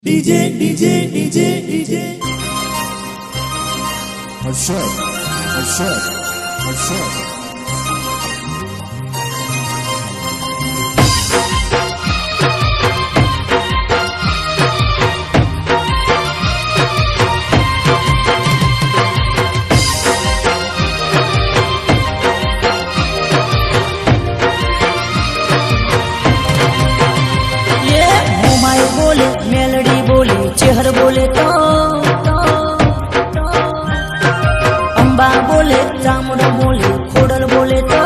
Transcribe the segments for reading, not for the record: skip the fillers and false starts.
DJ, DJ, DJ, DJ. Hashem, Hashem. Melody बोले चेहर बोले तो अंबा बोले चामुंड बोले खोडल बोले तो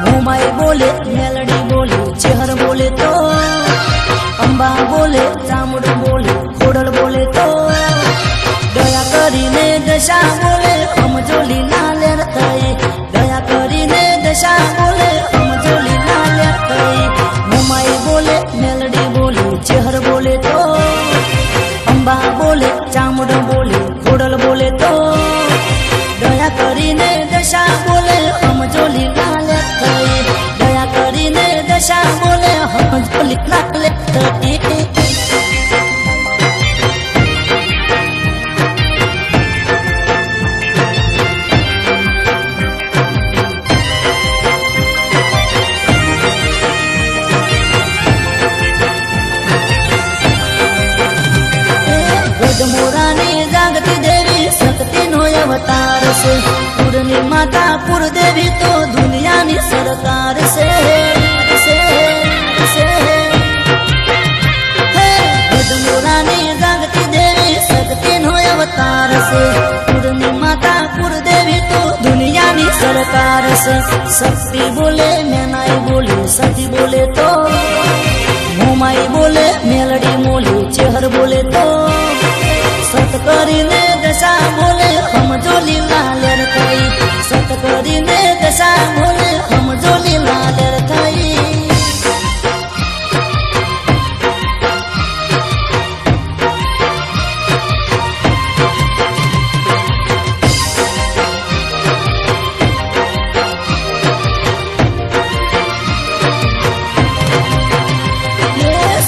मुमाई बोले मेलडी बोले चेहर बोले तो अंबा बोले चामुंड बोले खोडल बोले तो दया करीने दशा बोले हम जोली ना लेरतई दया करीने दशा बोले हम जोली ना लेरतई मुमाई बोले मेलडी बोले चेहर बोले तो अंबा बोले चामुंड बोले खोडल बोले तो दया करीने दशा बोले हम जोली ना लेतई दया करीने दशा बोले हम जोली ना लेतई मोरानी जागती देवी शक्ति नो अवतार से पूर्णी माता पुर देवी तो दुनिया नी सरकार से मोरानी जागती देवी शक्ति नो अवतार से पूर्णी माता पुर देवी तो दुनिया नी सरकार से शक्ति बोले मैनाई बोले सती बोले तो मुमाई बोले मेलडी बोले चेहर बोले तो सत करीने दशा बोले हम जोली लालेर थई सत करीने दशा बोले हम जोली लालेर थई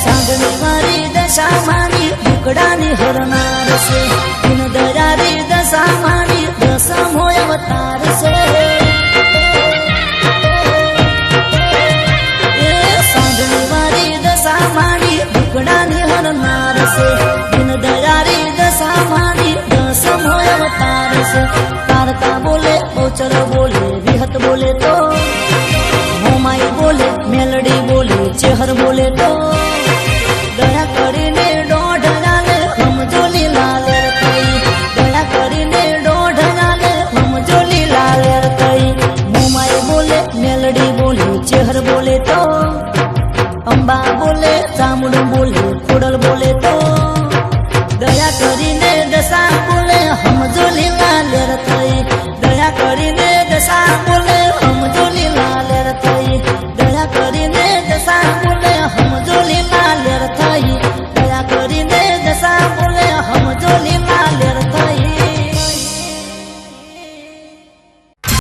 सांगणी वारी दशा मानी बुकडानी हरनार से दिन दयारी दशा मानी दशम हो अवतार से सांगणी वारी दशा मानी बुकडानी हरनार से